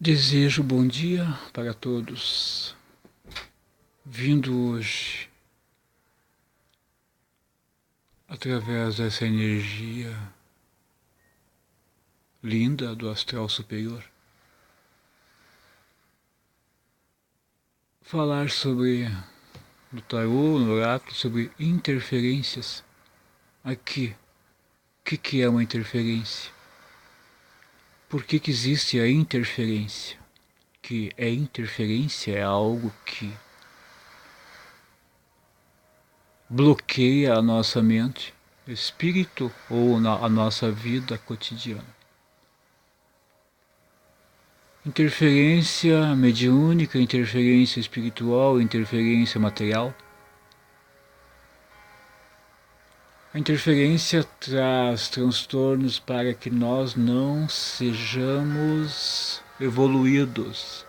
Desejo bom dia para todos. Vindo hoje, através dessa energia linda do astral superior, falar sobre, no tarô, no oráculo, sobre interferências. Aqui, o que é uma interferência? Por que existe a interferência? Que interferência é algo que bloqueia a nossa mente, espírito ou a nossa vida cotidiana. Interferência mediúnica, interferência espiritual, interferência material. A interferência traz transtornos para que nós não sejamos evoluídos.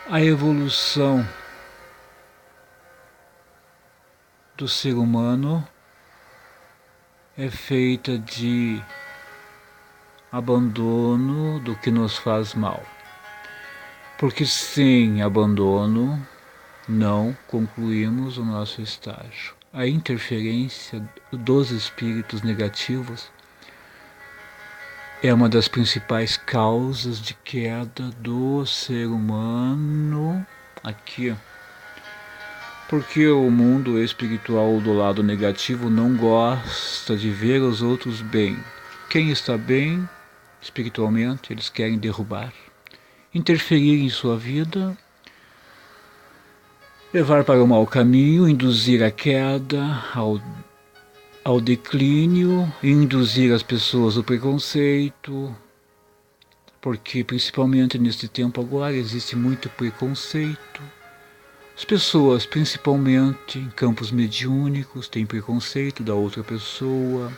A evolução do ser humano é feita de abandono do que nos faz mal. Porque sem abandono não concluímos o nosso estágio. A interferência dos espíritos negativos é uma das principais causas de queda do ser humano aqui. Porque o mundo espiritual do lado negativo não gosta de ver os outros bem. Quem está bem espiritualmente, eles querem derrubar, interferir em sua vida, levar para o mau caminho, induzir a queda, ao declínio, induzir as pessoas ao preconceito, porque principalmente neste tempo agora existe muito preconceito. As pessoas, principalmente em campos mediúnicos, têm preconceito da outra pessoa,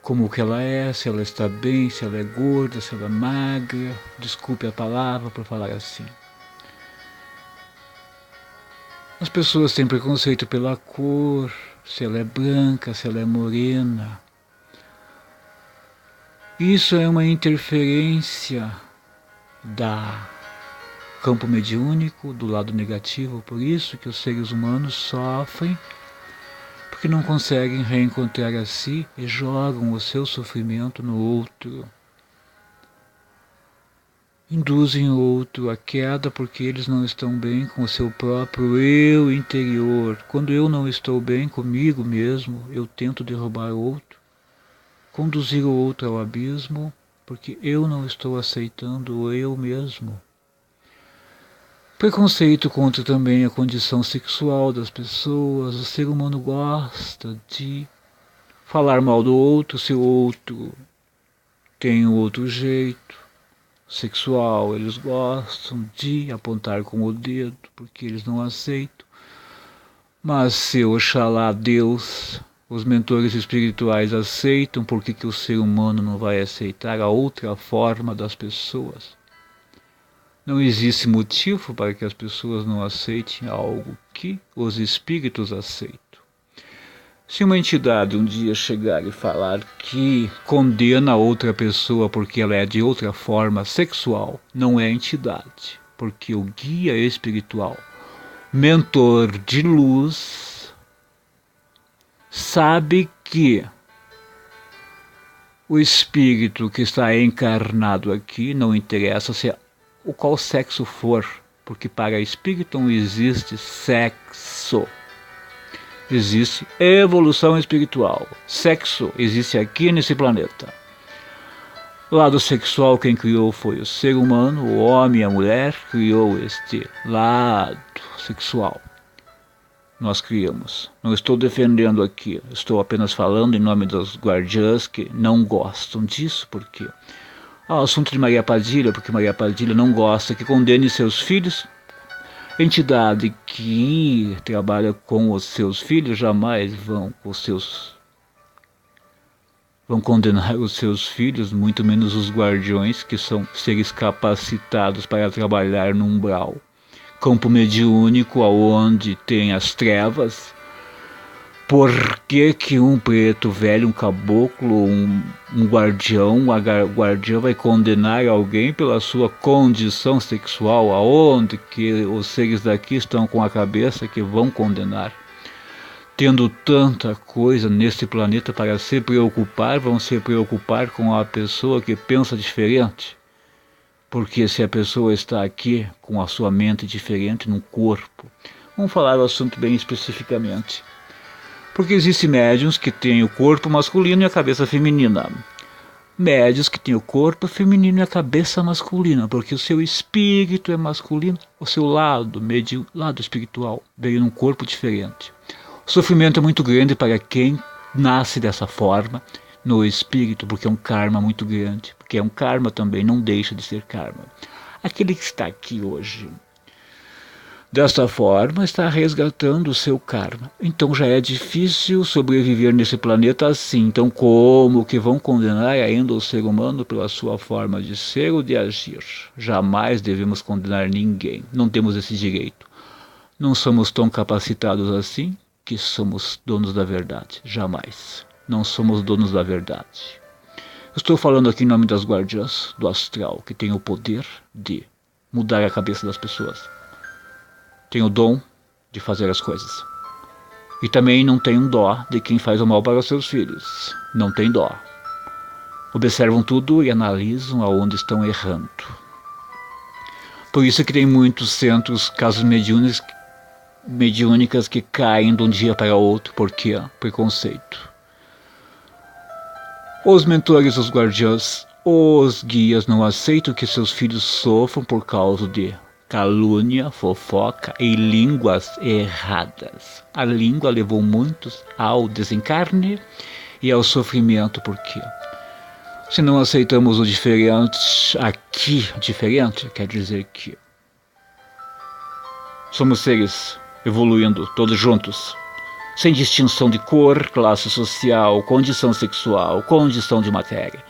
como que ela é, se ela está bem, se ela é gorda, se ela é magra, desculpe a palavra por falar assim. As pessoas têm preconceito pela cor, se ela é branca, se ela é morena. Isso é uma interferência da campo mediúnico, do lado negativo, por isso que os seres humanos sofrem, porque não conseguem reencontrar a si e jogam o seu sofrimento no outro. Induzem o outro à queda porque eles não estão bem com o seu próprio eu interior. Quando eu não estou bem comigo mesmo, eu tento derrubar o outro, conduzir o outro ao abismo, porque eu não estou aceitando o eu mesmo. Preconceito contra também a condição sexual das pessoas. O ser humano gosta de falar mal do outro se o outro tem outro jeito sexual. Eles gostam de apontar com o dedo porque eles não aceitam. Mas se Oxalá, Deus, os mentores espirituais aceitam, por que o ser humano não vai aceitar a outra forma das pessoas? Não existe motivo para que as pessoas não aceitem algo que os espíritos aceitam. Se uma entidade um dia chegar e falar que condena outra pessoa porque ela é de outra forma sexual, não é entidade, porque o guia espiritual, mentor de luz, sabe que o espírito que está encarnado aqui, não interessa se o qual sexo for, porque para espírito não existe sexo. Existe evolução espiritual. Sexo existe aqui nesse planeta. O lado sexual quem criou foi o ser humano, o homem e a mulher criou este lado sexual. Nós criamos. Não estou defendendo aqui, estou apenas falando em nome dos guardiãs que não gostam disso, porque o assunto de Maria Padilha, porque Maria Padilha não gosta que condene seus filhos. Entidade que trabalha com os seus filhos jamais vão condenar os seus filhos, muito menos os guardiões, que são seres capacitados para trabalhar no umbral. Campo mediúnico, aonde tem as trevas, Por que que um preto velho, um caboclo, um guardião, guardião vai condenar alguém pela sua condição sexual? Aonde que os seres daqui estão com a cabeça que vão condenar? Tendo tanta coisa nesse planeta para se preocupar, vão se preocupar com a pessoa que pensa diferente? Porque se a pessoa está aqui com a sua mente diferente no corpo, vamos falar o assunto bem especificamente. Porque existem médiuns que têm o corpo masculino e a cabeça feminina. Médiuns que têm o corpo feminino e a cabeça masculina, porque o seu espírito é masculino, o seu lado espiritual veio num corpo diferente. O sofrimento é muito grande para quem nasce dessa forma, no espírito, porque é um karma muito grande, porque é um karma também, não deixa de ser karma. Aquele que está aqui hoje, desta forma, está resgatando o seu karma. Então já é difícil sobreviver nesse planeta assim. Então como que vão condenar ainda o ser humano pela sua forma de ser ou de agir? Jamais devemos condenar ninguém. Não temos esse direito. Não somos tão capacitados assim que somos donos da verdade. Jamais. Não somos donos da verdade. Estou falando aqui em nome das guardiãs do astral, que tem o poder de mudar a cabeça das pessoas. Tem o dom de fazer as coisas. E também não tem um dó de quem faz o mal para os seus filhos. Não tem dó. Observam tudo e analisam aonde estão errando. Por isso que tem muitos centros, casas mediúnicas que caem de um dia para outro. Por quê? Preconceito. Os mentores, os guardiãs, os guias não aceitam que seus filhos sofram por causa de calúnia, fofoca e línguas erradas. A língua levou muitos ao desencarne e ao sofrimento. Por quê? Se não aceitamos o diferente aqui, diferente quer dizer que somos seres evoluindo todos juntos, sem distinção de cor, classe social, condição sexual, condição de matéria.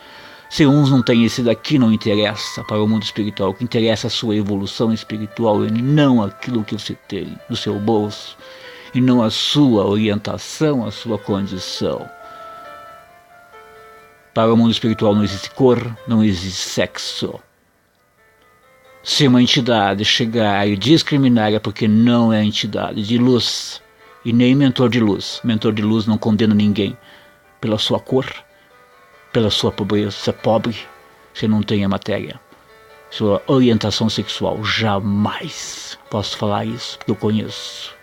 Se uns não têm esse daqui, não interessa para o mundo espiritual. O que interessa é a sua evolução espiritual e não aquilo que você tem no seu bolso. E não a sua orientação, a sua condição. Para o mundo espiritual não existe cor, não existe sexo. Se uma entidade chegar e discriminar é porque não é entidade de luz. E nem mentor de luz. Mentor de luz não condena ninguém pela sua cor, pela sua pobreza. Se é pobre, se não tem a matéria, sua orientação sexual, jamais. Posso falar isso porque eu conheço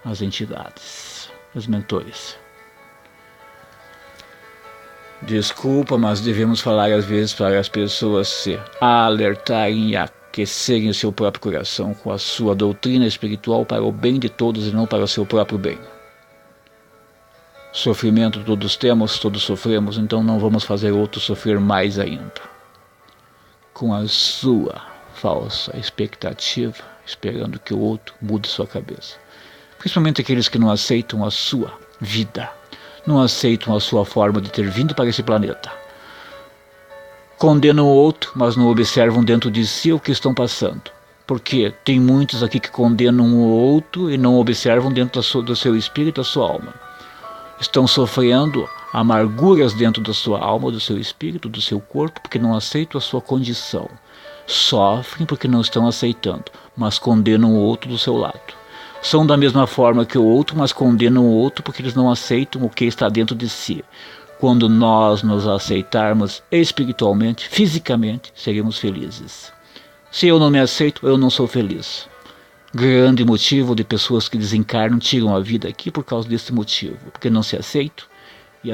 as entidades, os mentores. Desculpa, mas devemos falar às vezes para as pessoas se alertarem e aquecerem o seu próprio coração com a sua doutrina espiritual para o bem de todos e não para o seu próprio bem. Sofrimento todos temos, todos sofremos, então não vamos fazer outro sofrer mais ainda. Com a sua falsa expectativa, esperando que o outro mude sua cabeça. Principalmente aqueles que não aceitam a sua vida, não aceitam a sua forma de ter vindo para esse planeta. Condenam o outro, mas não observam dentro de si o que estão passando. Porque tem muitos aqui que condenam o outro e não observam dentro do seu espírito, da sua alma. Estão sofrendo amarguras dentro da sua alma, do seu espírito, do seu corpo, porque não aceitam a sua condição. Sofrem porque não estão aceitando, mas condenam o outro do seu lado. São da mesma forma que o outro, mas condenam o outro porque eles não aceitam o que está dentro de si. Quando nós nos aceitarmos espiritualmente, fisicamente, seremos felizes. Se eu não me aceito, eu não sou feliz. Grande motivo de pessoas que desencarnam, tiram a vida aqui por causa desse motivo. Porque não se aceitam, e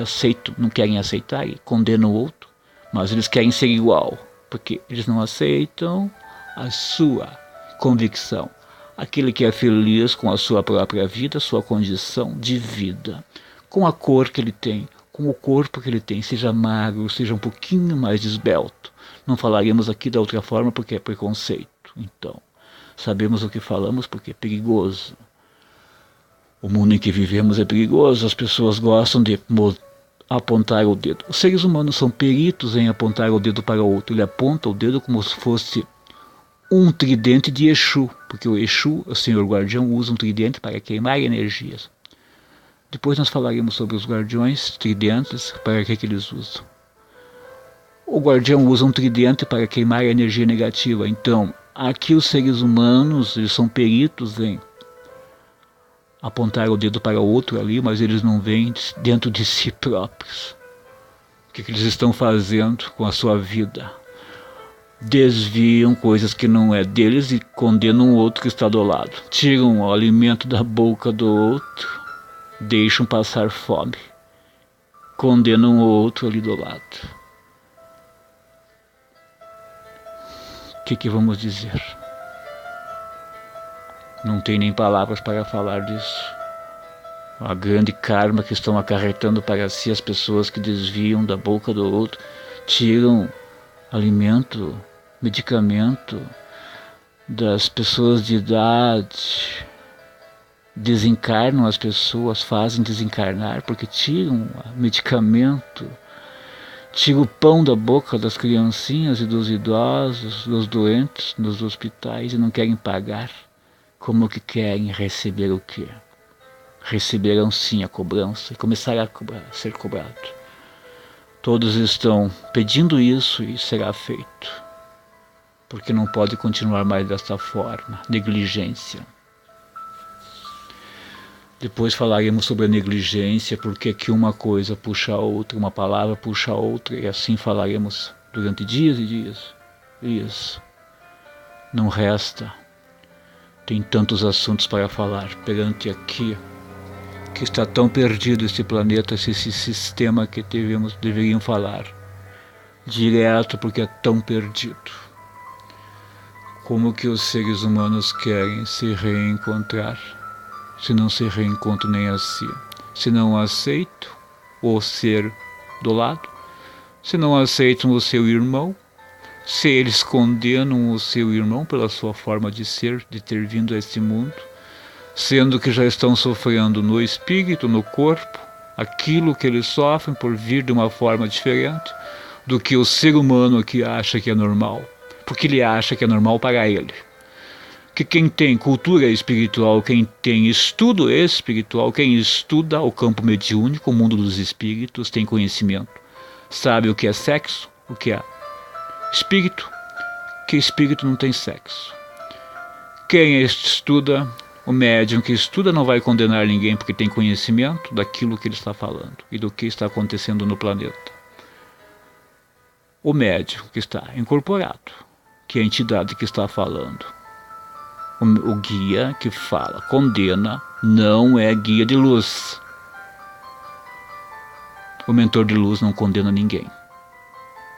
não querem aceitar e condenam o outro, mas eles querem ser igual, porque eles não aceitam a sua convicção. Aquele que é feliz com a sua própria vida, sua condição de vida, com a cor que ele tem, com o corpo que ele tem, seja magro, seja um pouquinho mais esbelto. Não falaremos aqui da outra forma porque é preconceito. Então, sabemos o que falamos porque é perigoso. O mundo em que vivemos é perigoso, as pessoas gostam de apontar o dedo. Os seres humanos são peritos em apontar o dedo para o outro. Ele aponta o dedo como se fosse um tridente de Exu, porque o Exu, o Senhor Guardião, usa um tridente para queimar energias. Depois nós falaremos sobre os guardiões, tridentes, para que eles usam. O guardião usa um tridente para queimar a energia negativa. Então, aqui os seres humanos, eles são peritos em apontar o dedo para o outro ali, mas eles não veem dentro de si próprios. O que eles estão fazendo com a sua vida? Desviam coisas que não é deles e condenam o outro que está do lado. Tiram o alimento da boca do outro, deixam passar fome. Condenam o outro ali do lado. O que vamos dizer? Não tem nem palavras para falar disso. A grande karma que estão acarretando para si as pessoas que desviam da boca do outro, tiram alimento, medicamento das pessoas de idade, desencarnam as pessoas, fazem desencarnar porque tiram medicamento, tiram o pão da boca das criancinhas e dos idosos, dos doentes nos hospitais e não querem pagar. Como que querem receber o quê? Receberão sim a cobrança e começará a ser cobrado. Todos estão pedindo isso e será feito. Porque não pode continuar mais desta forma. Negligência. Depois falaremos sobre a negligência, porque aqui uma coisa puxa a outra, uma palavra puxa a outra, e assim falaremos durante dias e dias. Isso. Não resta. Tem tantos assuntos para falar perante aqui, que está tão perdido esse planeta, esse sistema que deveriam falar direto, porque é tão perdido. Como que os seres humanos querem se reencontrar, se não se reencontram nem assim? Se não aceitam o ser do lado, se não aceitam o seu irmão, se eles condenam o seu irmão pela sua forma de ser, de ter vindo a este mundo, sendo que já estão sofrendo no espírito, no corpo, aquilo que eles sofrem por vir de uma forma diferente do que o ser humano que acha que é normal, porque ele acha que é normal para ele. Que quem tem cultura espiritual, quem tem estudo espiritual, quem estuda o campo mediúnico, o mundo dos espíritos, tem conhecimento, sabe o que é sexo, o que é espírito, que espírito não tem sexo. Quem estuda, o médium que estuda não vai condenar ninguém porque tem conhecimento daquilo que ele está falando e do que está acontecendo no planeta. O médium que está incorporado, que é a entidade que está falando, o guia que fala, condena, não é guia de luz. O mentor de luz não condena ninguém.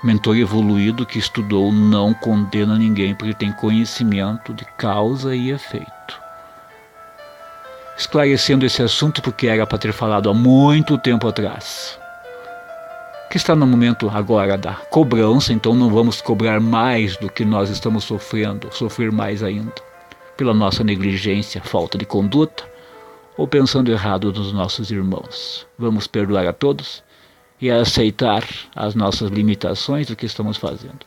Mentor evoluído que estudou não condena ninguém porque tem conhecimento de causa e efeito. Esclarecendo esse assunto porque era para ter falado há muito tempo atrás. Que está no momento agora da cobrança, então não vamos cobrar mais do que nós estamos sofrendo, sofrer mais ainda, pela nossa negligência, falta de conduta ou pensando errado dos nossos irmãos. Vamos perdoar a todos e aceitar as nossas limitações do que estamos fazendo.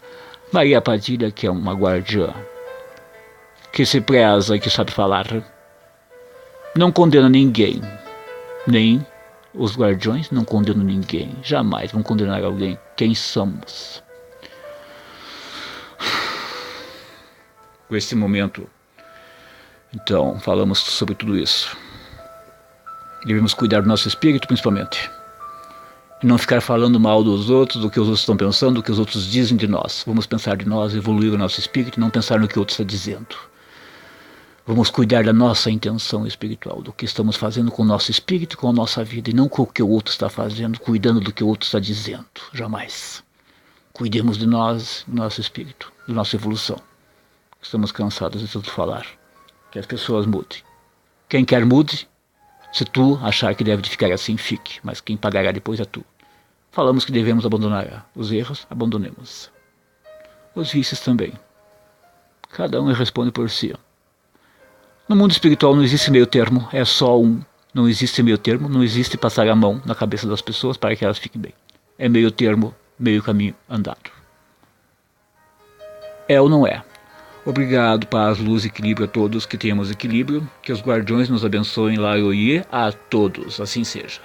Maria Padilha, que é uma guardiã, que se preza e que sabe falar, não condena ninguém, nem os guardiões não condenam ninguém, jamais vão condenar alguém. Quem somos? Com esse momento, então, falamos sobre tudo isso. Devemos cuidar do nosso espírito, principalmente. E não ficar falando mal dos outros, do que os outros estão pensando, do que os outros dizem de nós. Vamos pensar de nós, evoluir o nosso espírito e não pensar no que o outro está dizendo. Vamos cuidar da nossa intenção espiritual, do que estamos fazendo com o nosso espírito e com a nossa vida, e não com o que o outro está fazendo, cuidando do que o outro está dizendo. Jamais. Cuidemos de nós, do nosso espírito, da nossa evolução. Estamos cansados de tanto falar. Que as pessoas mudem. Quem quer mude. Se tu achar que deve ficar assim, fique. Mas quem pagará depois é tu. Falamos que devemos abandonar os erros, abandonemos. Os vícios também. Cada um responde por si. No mundo espiritual não existe meio termo, é só um. Não existe meio termo, não existe passar a mão na cabeça das pessoas para que elas fiquem bem. É meio termo, meio caminho andado. É ou não é? Obrigado, paz, luz e equilíbrio a todos, que tenhamos equilíbrio, que os guardiões nos abençoem lá e a todos, assim seja.